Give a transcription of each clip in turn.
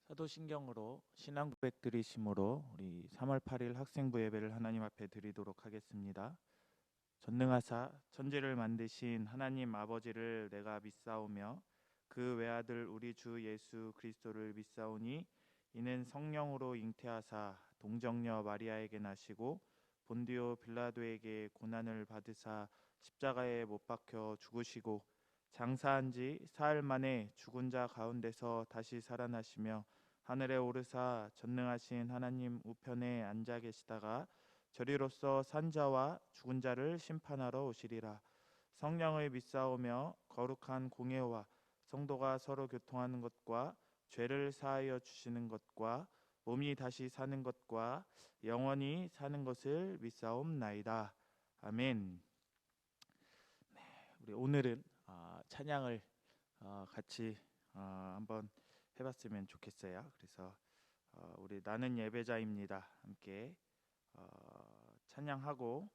사도신경으로 신앙 고백 드리심으로 우리 3월 8일 학생부 예배를 하나님 앞에 드리도록 하겠습니다. 전능하사 천지를 만드신 하나님 아버지를 내가 믿사오며 그 외아들 우리 주 예수 그리스도를 믿사오니 이는 성령으로 잉태하사 동정녀 마리아에게 나시고 본디오 빌라도에게 고난을 받으사 십자가에 못 박혀 죽으시고 장사한 지 사흘 만에 죽은 자 가운데서 다시 살아나시며 하늘에 오르사 전능하신 하나님 우편에 앉아 계시다가 저리로서 산자와 죽은 자를 심판하러 오시리라. 성령을 믿사오며 거룩한 공예와 성도가 서로 교통하는 것과 죄를 사하여 주시는 것과 몸이 다시 사는 것과 영원히 사는 것을 믿사옵나이다. 아멘. 우리 오늘은 찬양을 같이 한번 해봤으면 좋겠어요. 그래서 우리 나는 예배자입니다. 함께 찬양하고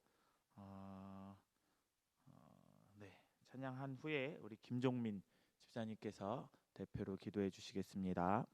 찬양한 후에 우리 김종민 집사님께서 대표로 기도해 주시겠습니다.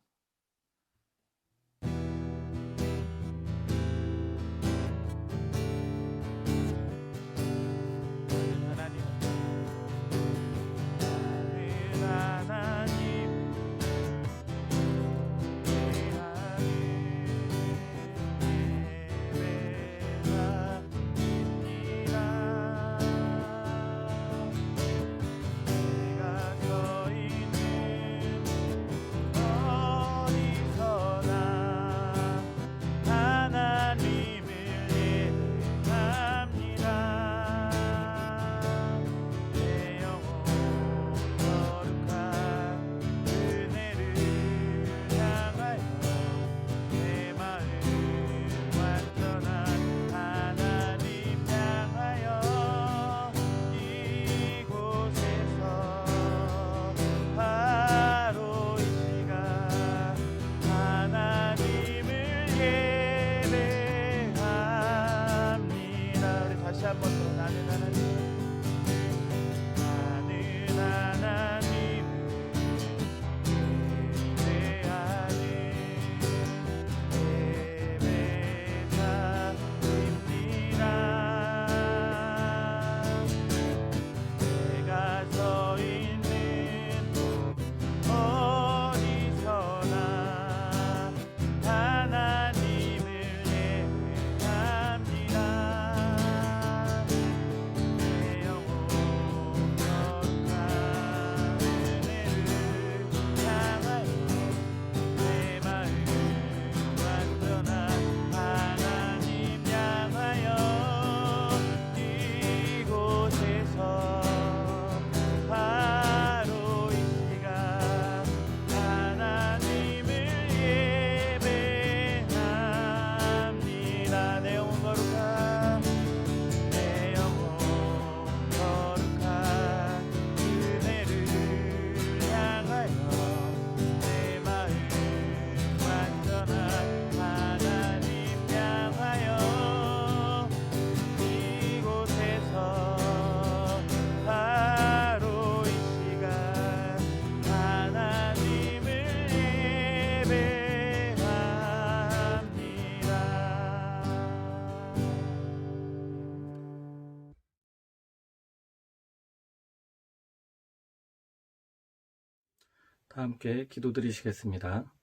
다 함께 기도드리시겠습니다.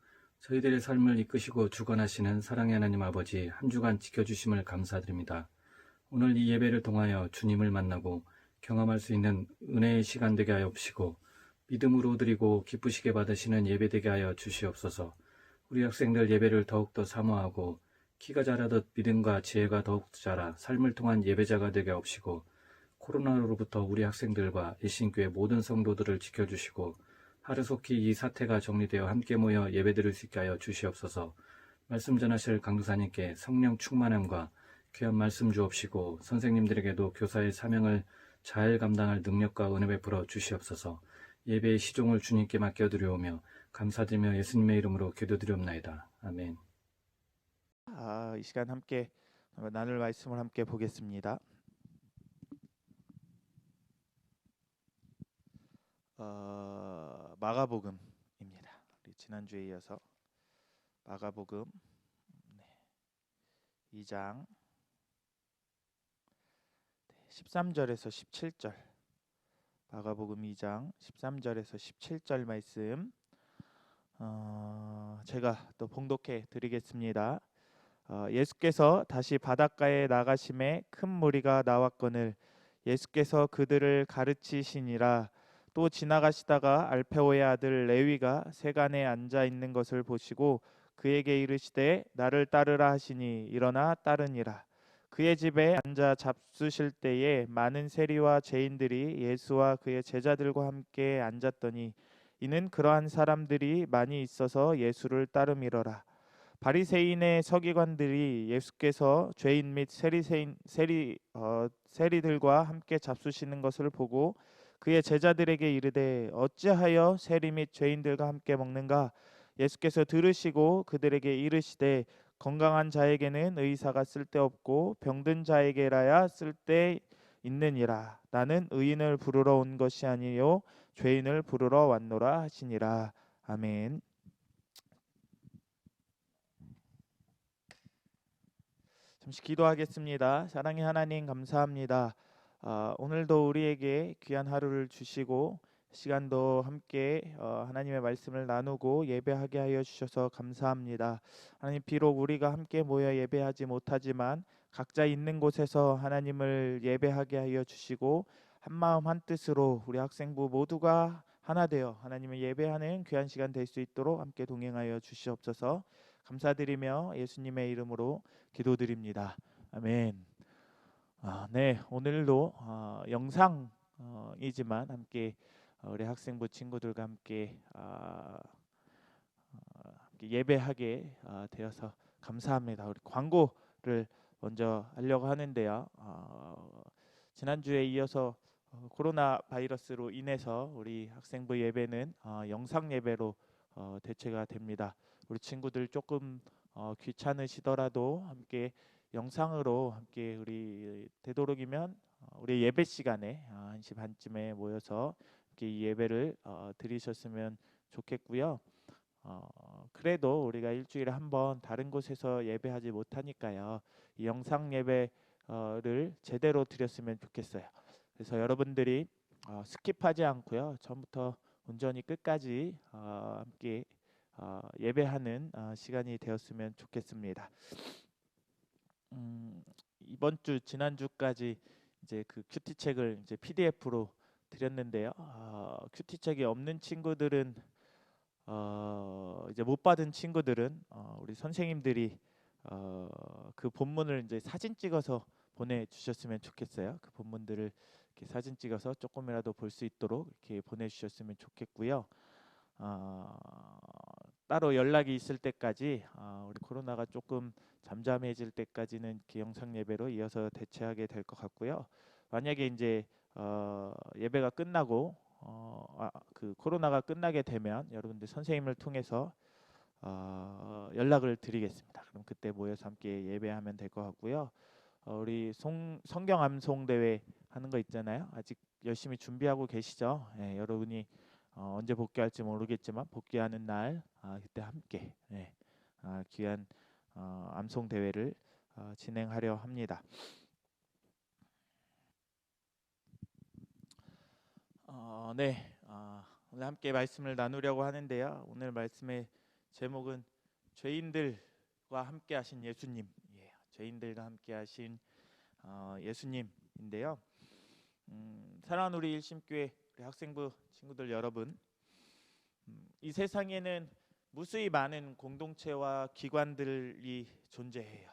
저희들의 삶을 이끄시고 주관하시는 사랑의 하나님 아버지, 한 주간 지켜주심을 감사드립니다. 오늘 이 예배를 통하여 주님을 만나고 경험할 수 있는 은혜의 시간 되게 하여 주시고 믿음으로 드리고 기쁘시게 받으시는 예배 되게 하여 주시옵소서. 우리 학생들 예배를 더욱더 사모하고 키가 자라듯 믿음과 지혜가 더욱 자라 삶을 통한 예배자가 되게 하옵시고 코로나로부터 우리 학생들과 일신교회 모든 성도들을 지켜주시고 하루속히 이 사태가 정리되어 함께 모여 예배드릴 수 있게 하여 주시옵소서. 말씀 전하실 강도사님께 성령 충만함과 귀한 말씀 주옵시고 선생님들에게도 교사의 사명을 잘 감당할 능력과 은혜 베풀어 주시옵소서. 예배의 시종을 주님께 맡겨드리오며 감사드리며 예수님의 이름으로 기도드리옵나이다. 아멘. 이 시간 함께 나눌 말씀을 함께 보겠습니다. 마가복음입니다. 우리 지난주에 이어서 마가복음 2장 13절에서 17절, 마가복음 2장 13절에서 17절 말씀 제가 또 봉독해 드리겠습니다. 예수께서 다시 바닷가에 나가심에 큰 무리가 나왔거늘 예수께서 그들을 가르치시니라. 또 지나가시다가 알페오의 아들 레위가 세간에 앉아 있는 것을 보시고 그에게 이르시되 나를 따르라 하시니 일어나 따르니라. 그의 집에 앉아 잡수실 때에 많은 세리와 죄인들이 예수와 그의 제자들과 함께 앉았더니 이는 그러한 사람들이 많이 있어서 예수를 따름이러라. 바리새인의 서기관들이 예수께서 죄인 및 세리들과 함께 잡수시는 것을 보고 그의 제자들에게 이르되 어찌하여 세리 및 죄인들과 함께 먹는가? 예수께서 들으시고 그들에게 이르시되 건강한 자에게는 의사가 쓸데없고 병든 자에게라야 쓸데 있느니라. 나는 의인을 부르러 온 것이 아니요 죄인을 부르러 왔노라 하시니라. 아멘. 잠시 기도하겠습니다. 사랑의 하나님 감사합니다. 오늘도 우리에게 귀한 하루를 주시고 시간도 함께 하나님의 말씀을 나누고 예배하게 하여 주셔서 감사합니다. 하나님, 비록 우리가 함께 모여 예배하지 못하지만 각자 있는 곳에서 하나님을 예배하게 하여 주시고 한마음 한뜻으로 우리 학생부 모두가 하나 되어 하나님을 예배하는 귀한 시간 될 수 있도록 함께 동행하여 주시옵소서. 감사드리며 예수님의 이름으로 기도드립니다. 아멘. 네, 오늘도 영상이지만 함께 우리 학생부 친구들과 함께 예배하게 되어서 감사합니다. 우리 광고를 먼저 하려고 하는데요. 지난주에 이어서 코로나 바이러스로 인해서 우리 학생부 예배는 영상 예배로 대체가 됩니다. 우리 친구들 조금 귀찮으시더라도 함께 영상으로 함께 우리 되도록이면 우리 예배 시간에 1시 반쯤에 모여서 이렇게 이 예배를 드리셨으면 좋겠고요. 그래도 우리가 일주일에 한 번 다른 곳에서 예배하지 못하니까요. 이 영상 예배를 제대로 드렸으면 좋겠어요. 그래서 여러분들이 스킵하지 않고요. 처음부터 온전히 끝까지 함께 예배하는 시간이 되었으면 좋겠습니다. 이번 주 지난주까지 이제 그 큐티 책을 이제 PDF로 드렸는데요. 큐티 책이 없는 친구들은 이제 못 받은 친구들은 우리 선생님들이 그 본문을 이제 사진 찍어서 보내주셨으면 좋겠어요. 그 본문들을 이렇게 사진 찍어서 조금이라도 볼 수 있도록 이렇게 보내주셨으면 좋겠고요. 따로 연락이 있을 때까지 우리 코로나가 조금 잠잠해질 때까지는 이렇게 영상 예배로 이어서 대체하게 될 것 같고요. 만약에 이제 예배가 끝나고 그 코로나가 끝나게 되면 여러분들 선생님을 통해서 연락을 드리겠습니다. 그럼 그때 모여서 함께 예배하면 될 것 같고요. 우리 성경 암송 대회 하는 거 있잖아요. 아직 열심히 준비하고 계시죠? 예, 여러분이 언제 복귀할지 모르겠지만 복귀하는 날 그때 함께 귀한 암송 대회를 진행하려 합니다. 네, 오늘 함께 말씀을 나누려고 하는데요. 오늘 말씀의 제목은 죄인들과 함께 하신 예수님, 죄인들과 함께 하신 예수님인데요. 사랑하는 우리 일심교회 우리 학생부 친구들 여러분, 이 세상에는 무수히 많은 공동체와 기관들이 존재해요.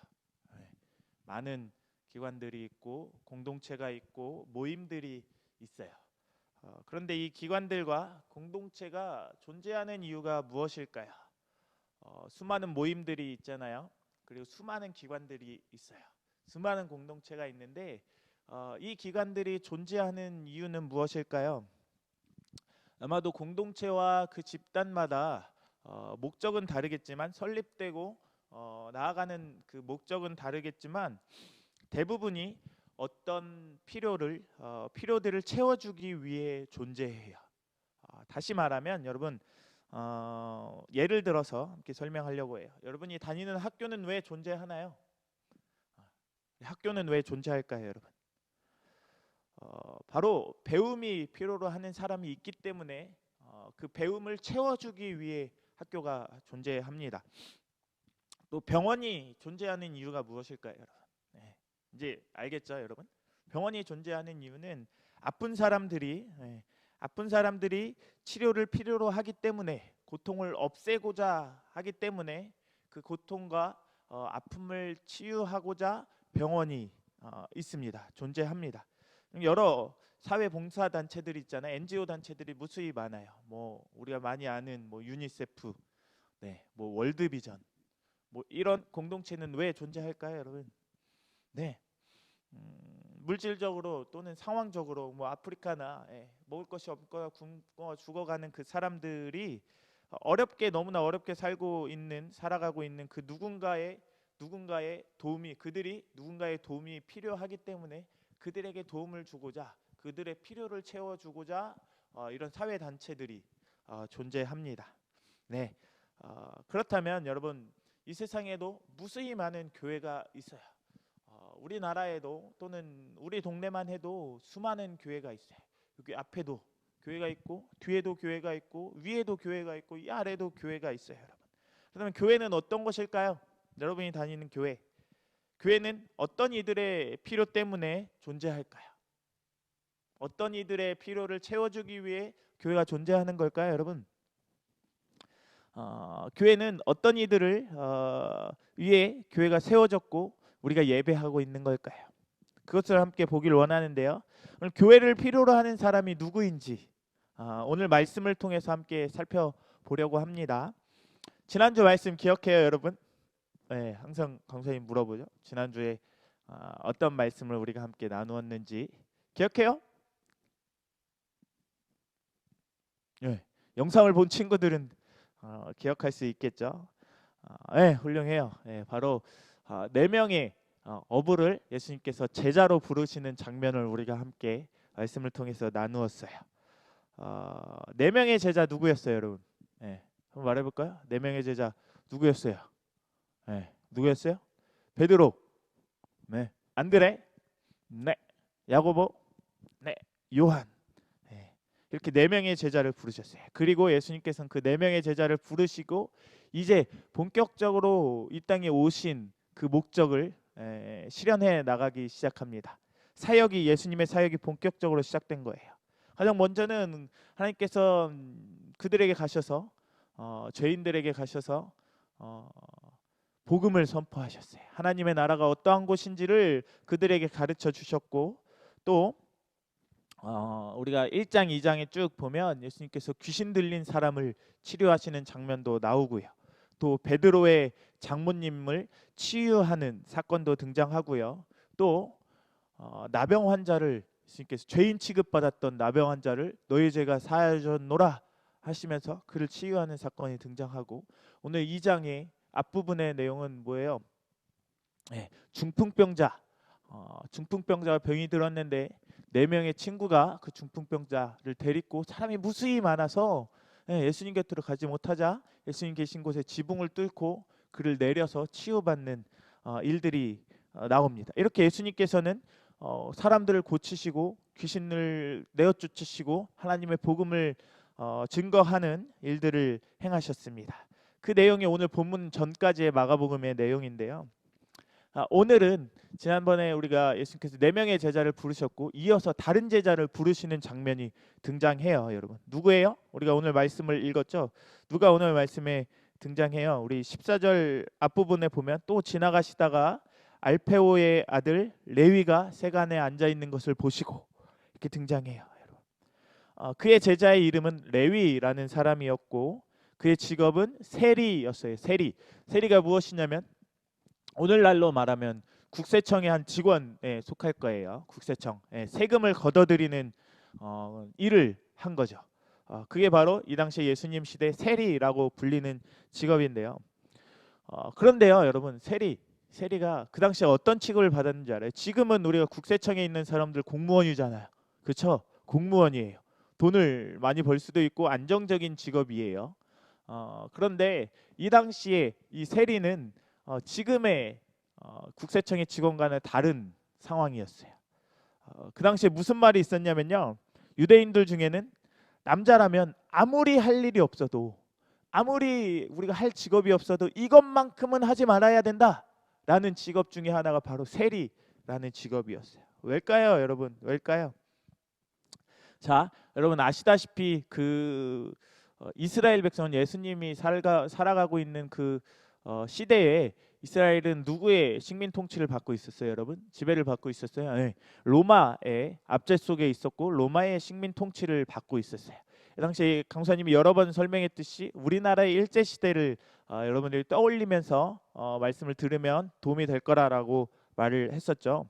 많은 기관들이 있고 공동체가 있고 모임들이 있어요. 그런데 이 기관들과 공동체가 존재하는 이유가 무엇일까요? 수많은 모임들이 있잖아요. 그리고 수많은 기관들이 있어요. 수많은 공동체가 있는데 이 기관들이 존재하는 이유는 무엇일까요? 아마도 공동체와 그 집단마다 목적은 다르겠지만 설립되고 나아가는 그 목적은 다르겠지만 대부분이 어떤 필요들을 채워주기 위해 존재해요. 다시 말하면 여러분, 예를 들어서 함께 설명하려고 해요. 여러분이 다니는 학교는 왜 존재하나요? 학교는 왜 존재할까요, 여러분? 바로 배움이 필요로 하는 사람이 있기 때문에 그 배움을 채워주기 위해 학교가 존재합니다. 또 병원이 존재하는 이유가 무엇일까요, 여러분? 네, 이제 알겠죠, 여러분? 병원이 존재하는 이유는 아픈 사람들이 치료를 필요로 하기 때문에, 고통을 없애고자 하기 때문에, 그 고통과 아픔을 치유하고자 병원이 있습니다. 존재합니다. 여러 사회봉사 단체들 있잖아요. NGO 단체들이 무수히 많아요. 뭐 우리가 많이 아는 뭐 유니세프, 뭐 월드비전, 뭐 이런 공동체는 왜 존재할까요, 여러분? 네, 물질적으로 또는 상황적으로 뭐 아프리카나 먹을 것이 없고 굶어 죽어가는 그 사람들이 너무나 어렵게 살아가고 있는 그 누군가의 도움이, 그들이 누군가의 도움이 필요하기 때문에 그들에게 도움을 주고자, 그들의 필요를 채워주고자 이런 사회 단체들이 존재합니다. 네, 그렇다면 여러분, 이 세상에도 무수히 많은 교회가 있어요. 우리나라에도 또는 우리 동네만 해도 수많은 교회가 있어요. 여기 앞에도 교회가 있고, 뒤에도 교회가 있고, 위에도 교회가 있고, 이 아래도 교회가 있어요, 여러분. 그러면 교회는 어떤 것일까요? 여러분이 다니는 교회는 어떤 이들의 필요 때문에 존재할까요? 어떤 이들의 필요를 채워주기 위해 교회가 존재하는 걸까요, 여러분? 교회는 어떤 이들을 위해 교회가 세워졌고 우리가 예배하고 있는 걸까요? 그것을 함께 보길 원하는데요. 오늘 교회를 필요로 하는 사람이 누구인지 오늘 말씀을 통해서 함께 살펴보려고 합니다. 지난주 말씀 기억해요, 여러분? 네, 항상 강사님 물어보죠. 지난주에 어떤 말씀을 우리가 함께 나누었는지 기억해요? 네, 영상을 본 친구들은 기억할 수 있겠죠. 네, 훌륭해요. 네, 바로 4명의 어부를 예수님께서 제자로 부르시는 장면을 우리가 함께 말씀을 통해서 나누었어요. 4명의 제자 누구였어요, 여러분? 네, 한번 말해볼까요? 4명의 제자 누구였어요? 네, 누구였어요? 베드로, 네, 안드레, 네, 야고보, 네, 요한. 네, 이렇게 4명의 제자를 부르셨어요. 그리고 예수님께서는 그 4명의 제자를 부르시고 이제 본격적으로 이 땅에 오신 그 목적을 실현해 나가기 시작합니다. 예수님의 사역이 본격적으로 시작된 거예요. 가장 먼저는 하나님께서 그들에게 가셔서 죄인들에게 가셔서 복음을 선포하셨어요. 하나님의 나라가 어떠한 곳인지를 그들에게 가르쳐 주셨고, 또 우리가 1장 2장에 쭉 보면 예수님께서 귀신 들린 사람을 치료하시는 장면도 나오고요. 또 베드로의 장모님을 치유하는 사건도 등장하고요. 또 나병 환자를, 예수님께서 죄인 취급받았던 나병 환자를 너희 죄가 사하였노라 하시면서 그를 치유하는 사건이 등장하고, 오늘 2장의 앞부분의 내용은 뭐예요? 중풍병자가 병이 들었는데 4명의 친구가 그 중풍병자를 데리고, 사람이 무수히 많아서 예수님 곁으로 가지 못하자 예수님 계신 곳에 지붕을 뚫고 그를 내려서 치유받는 일들이 나옵니다. 이렇게 예수님께서는 사람들을 고치시고 귀신을 내어 쫓으시고 하나님의 복음을 증거하는 일들을 행하셨습니다. 그 내용이 오늘 본문 전까지의 마가복음의 내용인데요. 오늘은 지난번에 우리가 예수님께서 4명의 제자를 부르셨고 이어서 다른 제자를 부르시는 장면이 등장해요, 여러분. 누구예요? 우리가 오늘 말씀을 읽었죠. 누가 오늘 말씀에 등장해요? 우리 14절 앞부분에 보면 또 지나가시다가 알페오의 아들 레위가 세간에 앉아 있는 것을 보시고, 이렇게 등장해요, 여러분. 그의 제자의 이름은 레위라는 사람이었고 그의 직업은 세리였어요. 세리가 무엇이냐면 오늘날로 말하면 국세청의 한 직원에 속할 거예요. 국세청, 세금을 걷어들이는 일을 한 거죠. 그게 바로 이 당시 예수님 시대 세리라고 불리는 직업인데요. 그런데요, 여러분, 세리가 그 당시에 어떤 취급을 받았는지 알아요? 지금은 우리가 국세청에 있는 사람들 공무원이잖아요, 그렇죠? 공무원이에요. 돈을 많이 벌 수도 있고 안정적인 직업이에요. 그런데 이 당시에 이 세리는 지금의 국세청의 직원과는 다른 상황이었어요. 그 당시에 무슨 말이 있었냐면요. 유대인들 중에는 남자라면 아무리 할 일이 없어도, 아무리 우리가 할 직업이 없어도 이것만큼은 하지 말아야 된다라는 직업 중에 하나가 바로 세리라는 직업이었어요. 왜일까요, 여러분? 왜일까요? 자, 여러분 아시다시피 이스라엘 백성은 예수님이 살아가고 있는 시대에 이스라엘은 누구의 식민 통치를 받고 있었어요, 여러분? 지배를 받고 있었어요. 네. 로마의 압제 속에 있었고 로마의 식민 통치를 받고 있었어요. 이 당시 강사님이 여러 번 설명했듯이 우리나라의 일제 시대를 여러분들이 떠올리면서 말씀을 들으면 도움이 될 거라고 말을 했었죠.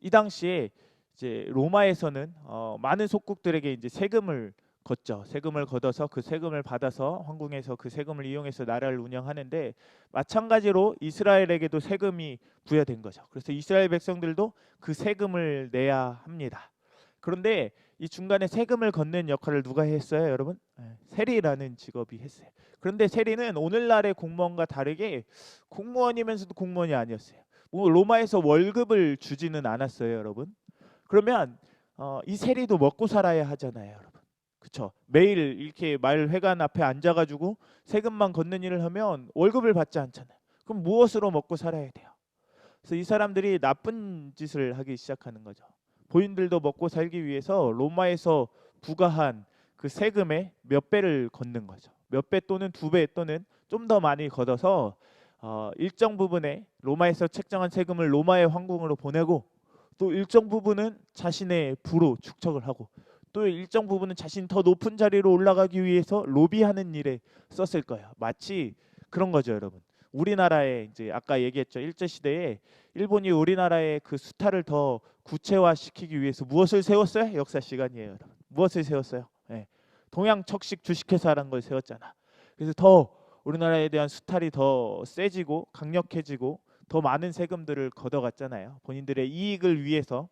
이 당시에 이제 로마에서는 많은 속국들에게 이제 세금을 걷죠. 세금을 걷어서 그 세금을 받아서 황궁에서 그 세금을 이용해서 나라를 운영하는데, 마찬가지로 이스라엘에게도 세금이 부여된 거죠. 그래서 이스라엘 백성들도 그 세금을 내야 합니다. 그런데 이 중간에 세금을 걷는 역할을 누가 했어요, 여러분? 세리라는 직업이 했어요. 그런데 세리는 오늘날의 공무원과 다르게 공무원이면서도 공무원이 아니었어요. 뭐 로마에서 월급을 주지는 않았어요, 여러분. 그러면 이 세리도 먹고 살아야 하잖아요, 여러분. 그렇죠? 매일 이렇게 마을회관 앞에 앉아가지고 세금만 걷는 일을 하면 월급을 받지 않잖아요. 그럼 무엇으로 먹고 살아야 돼요? 그래서 이 사람들이 나쁜 짓을 하기 시작하는 거죠. 본인들도 먹고 살기 위해서 로마에서 부과한 그 세금의 몇 배를 걷는 거죠. 몇 배 또는 두 배 또는 좀 더 많이 걷어서 일정 부분의 로마에서 책정한 세금을 로마의 황궁으로 보내고, 또 일정 부분은 자신의 부로 축적을 하고, 또 일정 부분은 자신 더 높은 자리로 올라가기 위해서 로비하는 일에 썼을 거예요. 마치 그런 거죠, 여러분. 우리나라에 이제 아까 얘기했죠. 일제 시대에 일본이 우리나라의 그 수탈을 더 구체화시키기 위해서 무엇을 세웠어요? 역사 시간이에요, 여러분. 무엇을 세웠어요? 네. 동양척식 주식회사라는 걸 세웠잖아. 그래서 더 우리나라에 대한 수탈이 더 세지고 강력해지고 더 많은 세금들을 걷어갔잖아요. 본인들의 이익을 위해서.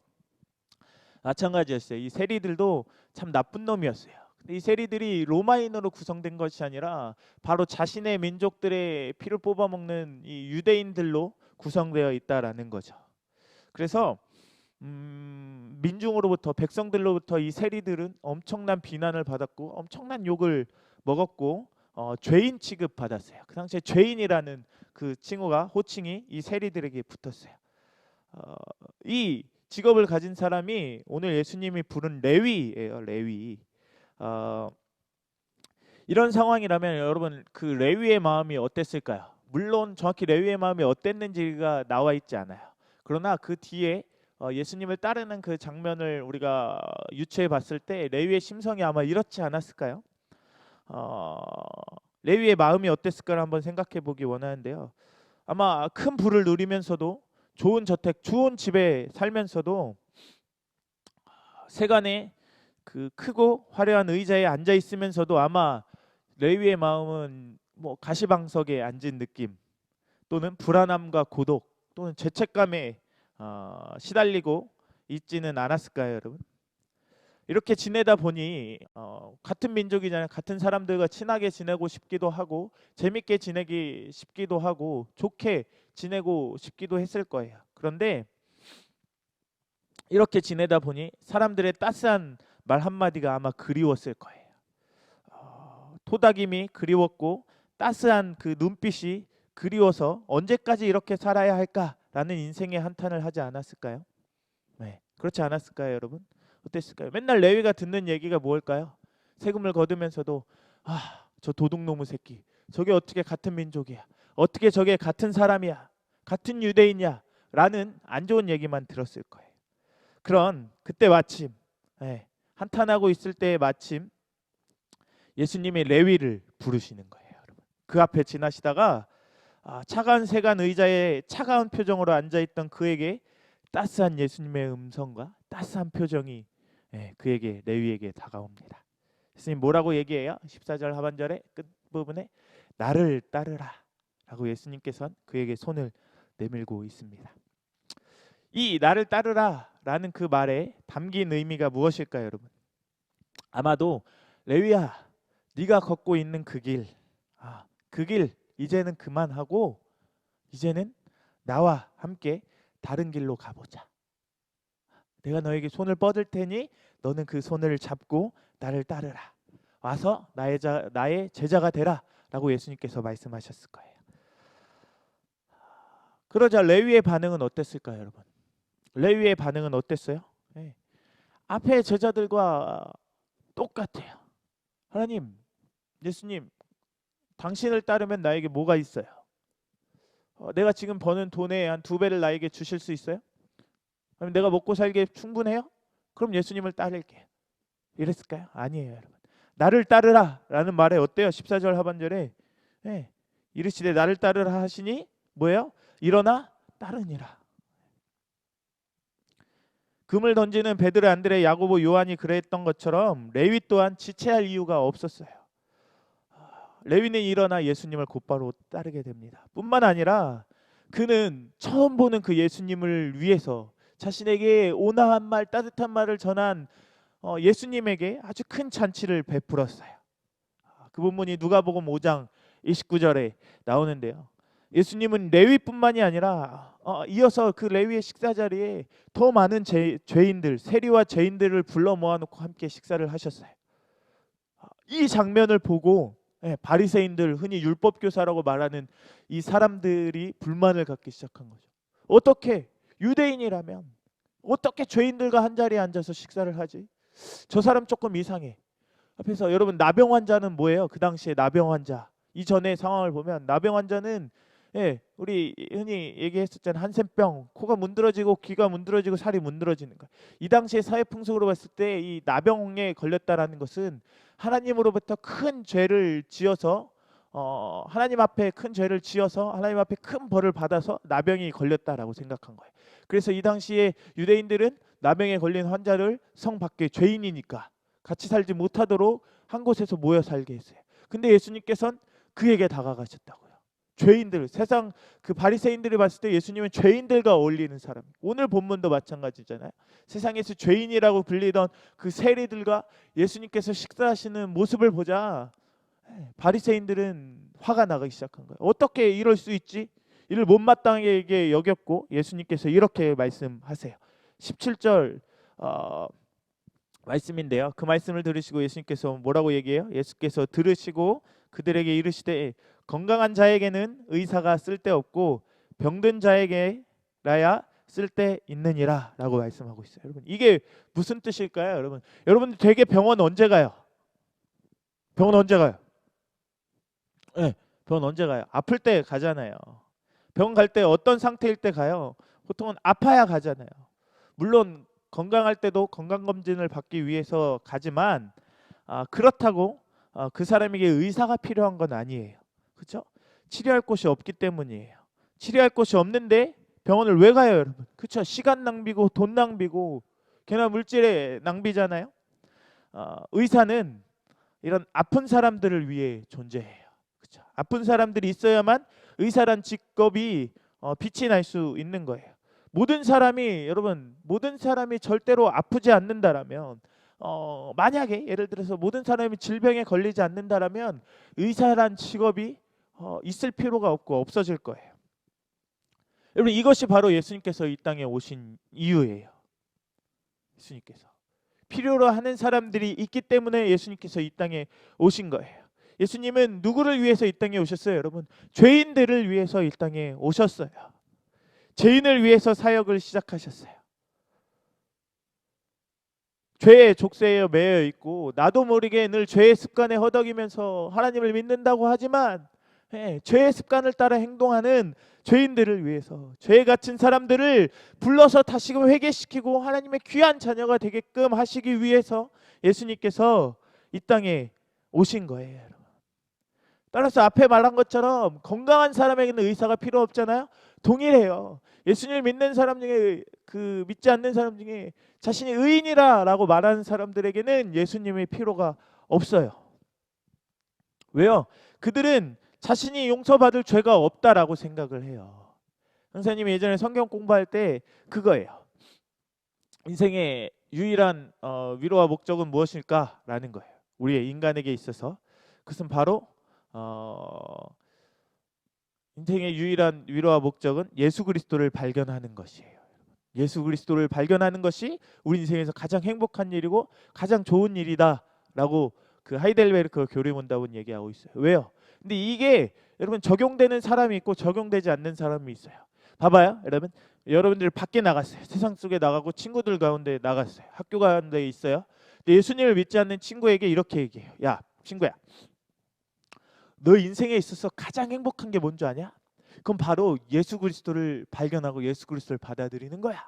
마찬가지였어요. 이 세리들도 참 나쁜 놈이었어요. 근데 이 세리들이 로마인으로 구성된 것이 아니라 바로 자신의 민족들의 피를 뽑아먹는 이 유대인들로 구성되어 있다라는 거죠. 그래서 민중으로부터, 백성들로부터 이 세리들은 엄청난 비난을 받았고 엄청난 욕을 먹었고 죄인 취급 받았어요. 그 당시에 죄인이라는 그 칭호가, 호칭이 이 세리들에게 붙었어요. 이 직업을 가진 사람이 오늘 예수님이 부른 레위예요. 레위. 이런 상황이라면 여러분 그 레위의 마음이 어땠을까요? 물론 정확히 레위의 마음이 어땠는지가 나와 있지 않아요. 그러나 그 뒤에 예수님을 따르는 그 장면을 우리가 유추해 봤을 때 레위의 심성이 아마 이렇지 않았을까요? 레위의 마음이 어땠을까를 한번 생각해 보기 원하는데요. 아마 큰 부를 누리면서도 좋은 저택, 좋은 집에 살면서도 세간에 그 크고 화려한 의자에 앉아 있으면서도 아마 레위의 마음은 뭐 가시방석에 앉은 느낌, 또는 불안함과 고독, 또는 죄책감에 시달리고 있지는 않았을까요, 여러분? 이렇게 지내다 보니 같은 민족이잖아요. 같은 사람들과 친하게 지내고 싶기도 하고 재밌게 지내기 싶기도 하고 좋게 지내고 싶기도 했을 거예요. 그런데 이렇게 지내다 보니 사람들의 따스한 말 한마디가 아마 그리웠을 거예요. 토닥임이 그리웠고 따스한 그 눈빛이 그리워서 언제까지 이렇게 살아야 할까라는 인생의 한탄을 하지 않았을까요? 네, 그렇지 않았을까요, 여러분? 어땠을까요? 맨날 레위가 듣는 얘기가 뭘까요? 세금을 거두면서도 저 도둑놈의 새끼, 저게 어떻게 같은 민족이야, 어떻게 저게 같은 사람이야, 같은 유대인이야 라는 안 좋은 얘기만 들었을 거예요. 그런 그때 마침 한탄하고 있을 때 마침 예수님이 레위를 부르시는 거예요, 여러분. 그 앞에 지나시다가 차가운 세간 의자에 차가운 표정으로 앉아있던 그에게 따스한 예수님의 음성과 따스한 표정이 그에게, 레위에게 다가옵니다. 예수님 뭐라고 얘기해요? 14절 하반절의 끝부분에 나를 따르라 라고 예수님께서는 그에게 손을 내밀고 있습니다. 이 나를 따르라 라는 그 말에 담긴 의미가 무엇일까요, 여러분? 아마도 레위야, 네가 걷고 있는 그 길, 그 길 이제는 그만하고 이제는 나와 함께 다른 길로 가보자. 내가 너에게 손을 뻗을 테니 너는 그 손을 잡고 나를 따르라. 와서 나의 제자가 되라 라고 예수님께서 말씀하셨을 거예요. 그러자 레위의 반응은 어땠을까요, 여러분? 레위의 반응은 어땠어요? 네. 앞에 제자들과 똑같아요. 하나님, 예수님, 당신을 따르면 나에게 뭐가 있어요? 내가 지금 버는 돈의 한 2배를 나에게 주실 수 있어요? 그럼 내가 먹고 살기에 충분해요? 그럼 예수님을 따를게. 이랬을까요? 아니에요, 여러분. 나를 따르라 라는 말에 어때요? 14절 하반절에 이르시되 나를 따르라 하시니 뭐예요? 일어나 따르니라. 금을 던지는 베드로, 안드레, 야고보, 요한이 그랬던 것처럼 레위 또한 지체할 이유가 없었어요. 레위는 일어나 예수님을 곧바로 따르게 됩니다. 뿐만 아니라 그는 처음 보는 그 예수님을 위해서 자신에게 온화한 말, 따뜻한 말을 전한 예수님에게 아주 큰 잔치를 베풀었어요. 그 본문이 누가복음 5장 29절에 나오는데요. 예수님은 레위뿐만이 아니라 이어서 그 레위의 식사 자리에 더 많은 죄인들, 세리와 죄인들을 불러 모아놓고 함께 식사를 하셨어요. 이 장면을 보고 바리새인들, 흔히 율법교사라고 말하는 이 사람들이 불만을 갖기 시작한 거죠. 어떻게 유대인이라면 어떻게 죄인들과 한 자리에 앉아서 식사를 하지? 저 사람 조금 이상해. 앞에서 여러분, 나병 환자는 뭐예요? 그 당시에 나병 환자, 이전의 상황을 보면 나병 환자는 우리 흔히 얘기했었잖아요. 한센병, 코가 문드러지고 귀가 문드러지고 살이 문드러지는 거. 이 당시의 사회 풍속으로 봤을 때 이 나병에 걸렸다라는 것은 하나님으로부터 큰 죄를 지어서 하나님 앞에 큰 죄를 지어서 하나님 앞에 큰 벌을 받아서 나병이 걸렸다라고 생각한 거예요. 그래서 이 당시에 유대인들은 나병에 걸린 환자를 성 밖에 죄인이니까 같이 살지 못하도록 한 곳에서 모여 살게 했어요. 근데 예수님께서는 그에게 다가가셨다고요. 죄인들, 세상 그 바리새인들이 봤을 때 예수님은 죄인들과 어울리는 사람. 오늘 본문도 마찬가지잖아요. 세상에서 죄인이라고 불리던 그 세리들과 예수님께서 식사하시는 모습을 보자 바리새인들은 화가 나기 시작한 거예요. 어떻게 이럴 수 있지? 이를 못마땅하게 여겼고 예수님께서 이렇게 말씀하세요. 17절 말씀인데요. 그 말씀을 들으시고 예수님께서 뭐라고 얘기해요? 예수께서 들으시고 그들에게 이르시되 건강한 자에게는 의사가 쓸데없고 병든 자에게라야 쓸데 있느니라 라고 말씀하고 있어요. 여러분, 이게 무슨 뜻일까요? 여러분 되게 병원 언제 가요? 병원 언제 가요? 병원 언제 가요? 아플 때 가잖아요. 병원 갈 때 어떤 상태일 때 가요? 보통은 아파야 가잖아요. 물론 건강할 때도 건강검진을 받기 위해서 가지만 그렇다고 그 사람에게 의사가 필요한 건 아니에요. 그렇죠? 치료할 곳이 없기 때문이에요. 치료할 곳이 없는데 병원을 왜 가요, 여러분? 그렇죠? 시간 낭비고 돈 낭비고 걔나 물질의 낭비잖아요. 의사는 이런 아픈 사람들을 위해 존재해요. 그렇죠? 아픈 사람들이 있어야만 의사란 직업이 빛이 날 수 있는 거예요. 모든 사람이 절대로 아프지 않는다라면 만약에 예를 들어서 모든 사람이 질병에 걸리지 않는다라면 의사란 직업이 있을 필요가 없고 없어질 거예요. 여러분, 이것이 바로 예수님께서 이 땅에 오신 이유예요. 예수님께서 필요로 하는 사람들이 있기 때문에 예수님께서 이 땅에 오신 거예요. 예수님은 누구를 위해서 이 땅에 오셨어요, 여러분? 죄인들을 위해서 이 땅에 오셨어요. 죄인을 위해서 사역을 시작하셨어요. 죄의 족쇄에 매여 있고 나도 모르게 늘 죄의 습관에 허덕이면서 하나님을 믿는다고 하지만 죄의 습관을 따라 행동하는 죄인들을 위해서, 죄 같은 사람들을 불러서 다시금 회개시키고 하나님의 귀한 자녀가 되게끔 하시기 위해서 예수님께서 이 땅에 오신 거예요. 따라서 앞에 말한 것처럼 건강한 사람에게는 의사가 필요 없잖아요. 동일해요. 예수님을 믿는 사람 중에 믿지 않는 사람 중에 자신이 의인이라고 말하는 사람들에게는 예수님의 필요가 없어요. 왜요? 그들은 자신이 용서받을 죄가 없다라고 생각을 해요. 형사님이 예전에 성경 공부할 때 그거예요. 인생의 유일한 위로와 목적은 무엇일까라는 거예요. 우리의 인간에게 있어서 그것은 바로 인생의 유일한 위로와 목적은 예수 그리스도를 발견하는 것이에요. 예수 그리스도를 발견하는 것이 우리 인생에서 가장 행복한 일이고 가장 좋은 일이다라고 그 하이델베르크 교리문답은 얘기하고 있어요. 왜요? 근데 이게 여러분 적용되는 사람이 있고 적용되지 않는 사람이 있어요. 봐봐요, 여러분. 여러분들 밖에 나갔어요. 세상 속에 나가고 친구들 가운데 나갔어요. 학교 가운데 있어요. 근데 예수님을 믿지 않는 친구에게 이렇게 얘기해요. 야, 친구야. 너 인생에 있어서 가장 행복한 게 뭔지 아냐? 그건 바로 예수 그리스도를 발견하고 예수 그리스도를 받아들이는 거야.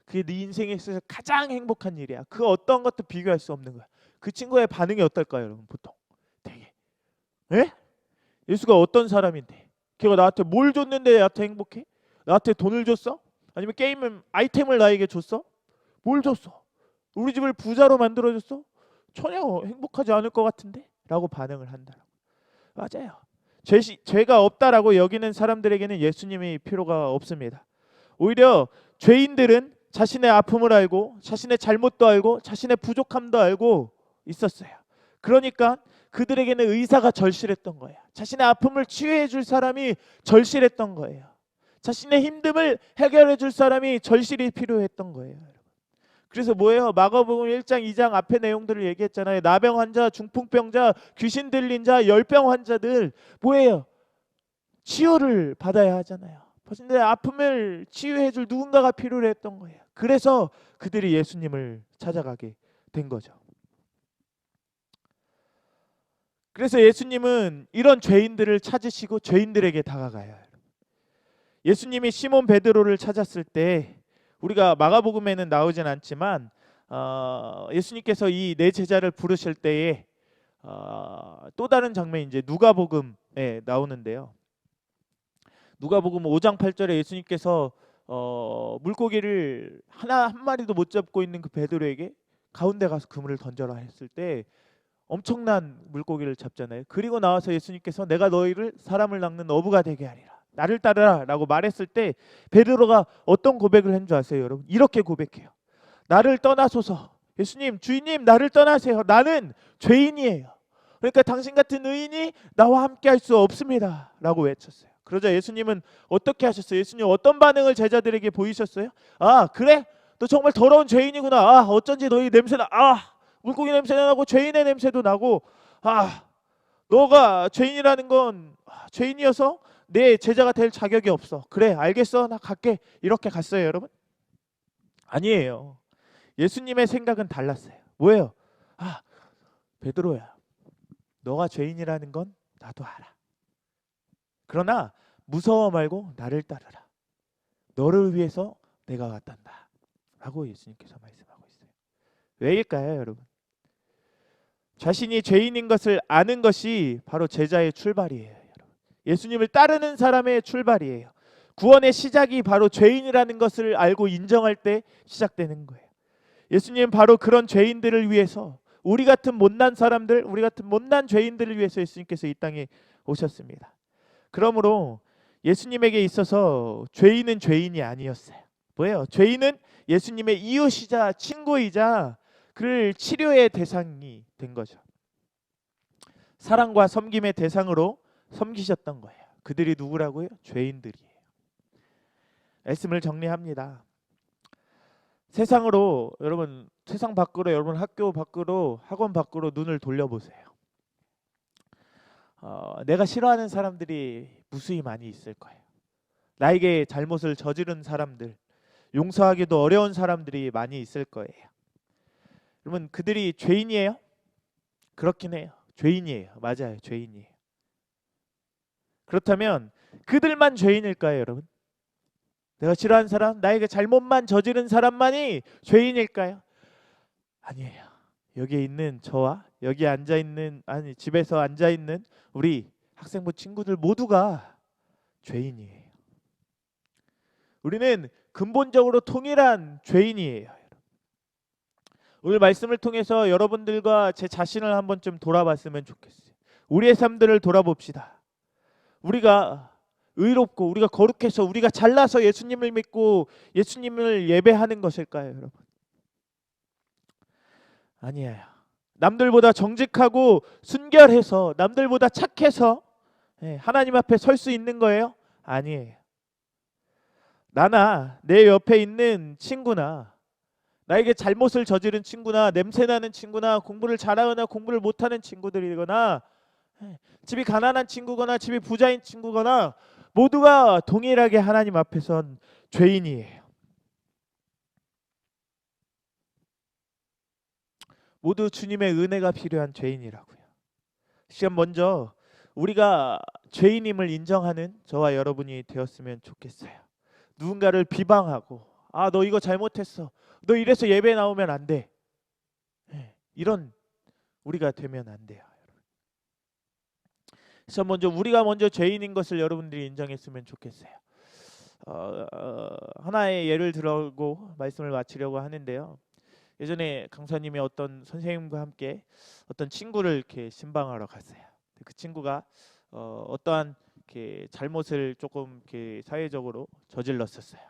그게 네 인생에 있어서 가장 행복한 일이야. 그 어떤 것도 비교할 수 없는 거야. 그 친구의 반응이 어떨까요, 여러분? 보통 되게 에? 예수가 어떤 사람인데? 걔가 나한테 뭘 줬는데 나한테 행복해? 나한테 돈을 줬어? 아니면 게임 아이템을 나에게 줬어? 뭘 줬어? 우리 집을 부자로 만들어줬어? 전혀 행복하지 않을 것 같은데? 라고 반응을 한다. 맞아요. 죄가 없다라고 여기는 사람들에게는 예수님이 필요가 없습니다. 오히려 죄인들은 자신의 아픔을 알고 자신의 잘못도 알고 자신의 부족함도 알고 있었어요. 그러니까 그들에게는 의사가 절실했던 거예요. 자신의 아픔을 치유해 줄 사람이 절실했던 거예요. 자신의 힘듦을 해결해 줄 사람이 절실히 필요했던 거예요. 그래서 뭐예요? 마가복음 1장 2장 앞에 내용들을 얘기했잖아요. 나병 환자, 중풍병자, 귀신 들린 자, 열병 환자들 뭐예요? 치유를 받아야 하잖아요. 자신들의 아픔을 치유해 줄 누군가가 필요했던 거예요. 그래서 그들이 예수님을 찾아가게 된 거죠. 그래서 예수님은 이런 죄인들을 찾으시고 죄인들에게 다가가요. 예수님이 시몬 베드로를 찾았을 때 우리가 마가복음에는 나오진 않지만 예수님께서 이 네 제자를 부르실 때에 또 다른 장면이 이제 누가복음에 나오는데요. 누가복음 5장 8절에 예수님께서 물고기를 한 마리도 못 잡고 있는 그 베드로에게 가운데 가서 그물을 던져라 했을 때 엄청난 물고기를 잡잖아요. 그리고 나와서 예수님께서 내가 너희를 사람을 낚는 어부가 되게 하리라. 나를 따르라 라고 말했을 때 베드로가 어떤 고백을 한 줄 아세요, 여러분? 이렇게 고백해요. 나를 떠나소서. 예수님, 주인님, 나를 떠나세요. 나는 죄인이에요. 그러니까 당신 같은 의인이 나와 함께 할 수 없습니다 라고 외쳤어요. 그러자 예수님은 어떻게 하셨어요? 예수님 어떤 반응을 제자들에게 보이셨어요? 아, 그래? 너 정말 더러운 죄인이구나. 아, 어쩐지 너희 냄새나. 아, 물고기 냄새도 나고 죄인의 냄새도 나고. 아, 너가 죄인이라는 건 죄인이어서 내 제자가 될 자격이 없어. 그래, 알겠어, 나 갈게. 이렇게 갔어요, 여러분? 아니에요. 예수님의 생각은 달랐어요. 뭐예요? 아, 베드로야, 너가 죄인이라는 건 나도 알아. 그러나 무서워 말고 나를 따르라. 너를 위해서 내가 왔단다 라고 예수님께서 말씀하고 있어요. 왜일까요, 여러분? 자신이 죄인인 것을 아는 것이 바로 제자의 출발이에요. 예수님을 따르는 사람의 출발이에요. 구원의 시작이 바로 죄인이라는 것을 알고 인정할 때 시작되는 거예요. 예수님은 바로 그런 죄인들을 위해서, 우리 같은 못난 사람들, 우리 같은 못난 죄인들을 위해서 예수님께서 이 땅에 오셨습니다. 그러므로 예수님에게 있어서 죄인은 죄인이 아니었어요. 뭐예요? 죄인은 예수님의 이웃이자 친구이자 그를 치료의 대상이 된 거죠. 사랑과 섬김의 대상으로 섬기셨던 거예요. 그들이 누구라고요? 죄인들이에요. 말씀을 정리합니다. 세상으로 여러분, 세상 밖으로, 여러분 학교 밖으로, 학원 밖으로 눈을 돌려보세요. 내가 싫어하는 사람들이 무수히 많이 있을 거예요. 나에게 잘못을 저지른 사람들, 용서하기도 어려운 사람들이 많이 있을 거예요. 여러분, 그들이 죄인이에요? 그렇긴 해요. 죄인이에요. 맞아요. 죄인이에요. 그렇다면 그들만 죄인일까요, 여러분? 내가 싫어하는 사람, 나에게 잘못만 저지른 사람만이 죄인일까요? 아니에요. 여기에 있는 저와 여기 앉아 있는, 아니 집에서 앉아 있는 우리 학생부 친구들 모두가 죄인이에요. 우리는 근본적으로 통일한 죄인이에요. 오늘 말씀을 통해서 여러분들과 제 자신을 한번 좀 돌아봤으면 좋겠어요. 우리의 삶들을 돌아봅시다. 우리가 의롭고 우리가 거룩해서 우리가 잘나서 예수님을 믿고 예수님을 예배하는 것일까요, 여러분? 아니에요. 남들보다 정직하고 순결해서 남들보다 착해서 하나님 앞에 설 수 있는 거예요? 아니에요. 나나 내 옆에 있는 친구나 나에게 잘못을 저지른 친구나 냄새나는 친구나 공부를 잘하거나 공부를 못하는 친구들이거나 집이 가난한 친구거나 집이 부자인 친구거나 모두가 동일하게 하나님 앞에선 죄인이에요. 모두 주님의 은혜가 필요한 죄인이라고요. 시간 먼저 우리가 죄인임을 인정하는 저와 여러분이 되었으면 좋겠어요. 누군가를 비방하고 너 이거 잘못했어. 너 이래서 예배 나오면 안 돼. 이런 우리가 되면 안 돼요. 그래서 우리가 먼저 죄인인 것을 여러분들이 인정했으면 좋겠어요. 하나의 예를 들고 말씀을 마치려고 하는데요. 예전에 강사님이 어떤 선생님과 함께 어떤 친구를 이렇게 신방하러 갔어요. 그 친구가 어떠한 이렇게 잘못을 조금 이렇게 사회적으로 저질렀었어요.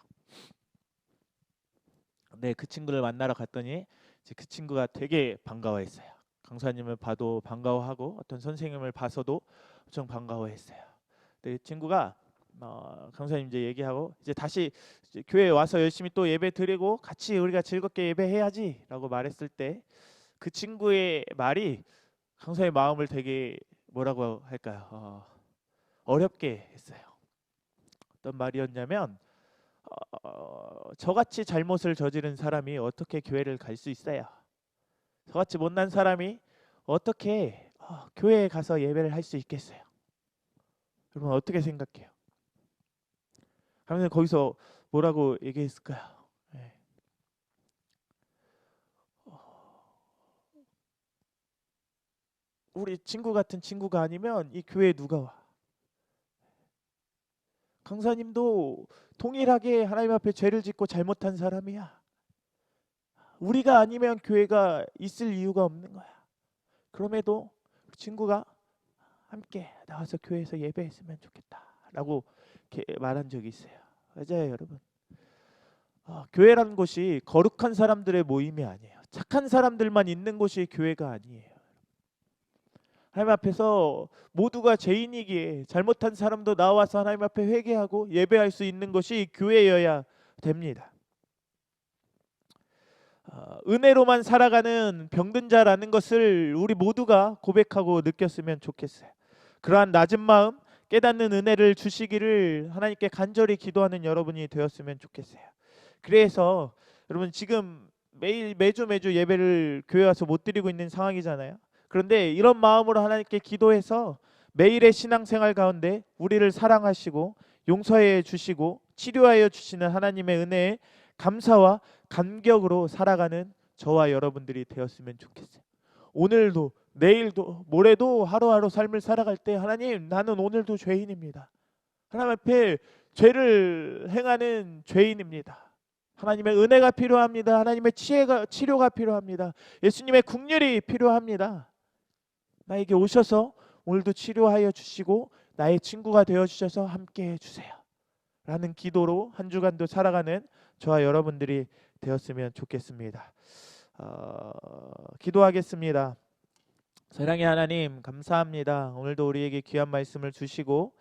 네, 그 친구를 만나러 갔더니 이제 그 친구가 되게 반가워했어요. 강사님을 봐도 반가워하고 어떤 선생님을 봐서도 엄청 반가워했어요. 근데 그 친구가 강사님 이제 얘기하고 이제 다시 이제 교회에 와서 열심히 또 예배 드리고 같이 우리가 즐겁게 예배해야지라고 말했을 때 그 친구의 말이 강사의 마음을 되게 뭐라고 할까요? 어렵게 했어요. 어떤 말이었냐면 저같이 잘못을 저지른 사람이 어떻게 교회를 갈 수 있어요? 저같이 못난 사람이 어떻게 교회에 가서 예배를 할 수 있겠어요? 여러분 어떻게 생각해요? 하면서 거기서 뭐라고 얘기했을까요? 네. 우리 친구 같은 친구가 아니면 이 교회에 누가 와? 강사님도 동일하게 하나님 앞에 죄를 짓고 잘못한 사람이야. 우리가 아니면 교회가 있을 이유가 없는 거야. 그럼에도 친구가 함께 나와서 교회에서 예배했으면 좋겠다라고 이렇게 말한 적이 있어요. 맞아요, 여러분. 교회라는 곳이 거룩한 사람들의 모임이 아니에요. 착한 사람들만 있는 곳이 교회가 아니에요. 하나님 앞에서 모두가 죄인이기에 잘못한 사람도 나와서 하나님 앞에 회개하고 예배할 수 있는 것이 교회여야 됩니다. 은혜로만 살아가는 병든 자라는 것을 우리 모두가 고백하고 느꼈으면 좋겠어요. 그러한 낮은 마음, 깨닫는 은혜를 주시기를 하나님께 간절히 기도하는 여러분이 되었으면 좋겠어요. 그래서 여러분 지금 매주 예배를 교회 와서 못 드리고 있는 상황이잖아요. 그런데 이런 마음으로 하나님께 기도해서 매일의 신앙생활 가운데 우리를 사랑하시고 용서해 주시고 치료하여 주시는 하나님의 은혜에 감사와 감격으로 살아가는 저와 여러분들이 되었으면 좋겠어요. 오늘도 내일도 모레도 하루하루 삶을 살아갈 때 하나님 나는 오늘도 죄인입니다. 하나님 앞에 죄를 행하는 죄인입니다. 하나님의 은혜가 필요합니다. 하나님의 치료가 필요합니다. 예수님의 긍휼이 필요합니다. 나에게 오셔서 오늘도 치료하여 주시고 나의 친구가 되어주셔서 함께 해주세요 라는 기도로 한 주간도 살아가는 저와 여러분들이 되었으면 좋겠습니다. 기도하겠습니다. 사랑의 하나님 감사합니다. 오늘도 우리에게 귀한 말씀을 주시고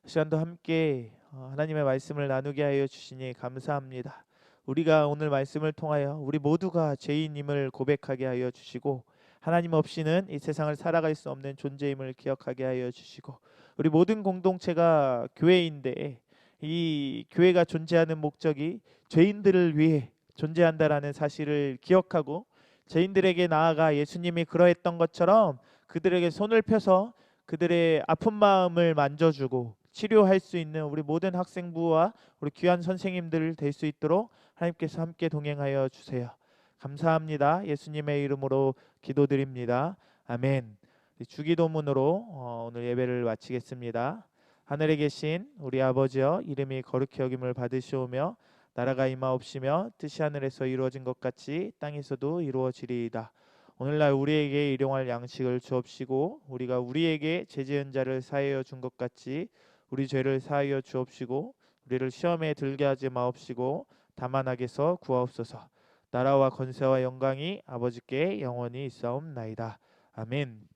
시간도 함께 하나님의 말씀을 나누게 하여 주시니 감사합니다. 우리가 오늘 말씀을 통하여 우리 모두가 죄인임을 고백하게 하여 주시고 하나님 없이는 이 세상을 살아갈 수 없는 존재임을 기억하게 하여 주시고 우리 모든 공동체가 교회인데 이 교회가 존재하는 목적이 죄인들을 위해 존재한다라는 사실을 기억하고 죄인들에게 나아가 예수님이 그러했던 것처럼 그들에게 손을 펴서 그들의 아픈 마음을 만져주고 치료할 수 있는 우리 모든 학생부와 우리 귀한 선생님들 될 수 있도록 하나님께서 함께 동행하여 주세요. 감사합니다. 예수님의 이름으로 기도드립니다. 아멘. 주기도문으로 오늘 예배를 마치겠습니다. 하늘에 계신 우리 아버지여 이름이 거룩히 여김을 받으시오며 나라가 임하옵시며 뜻이 하늘에서 이루어진 것 같이 땅에서도 이루어지리이다. 오늘날 우리에게 일용할 양식을 주옵시고 우리가 우리에게 죄 지은 자를 사하여 준 것 같이 우리 죄를 사하여 주옵시고 우리를 시험에 들게 하지 마옵시고 다만 악에서 구하옵소서. 나라와 권세와 영광이 아버지께 영원히 있사옵나이다. 아멘.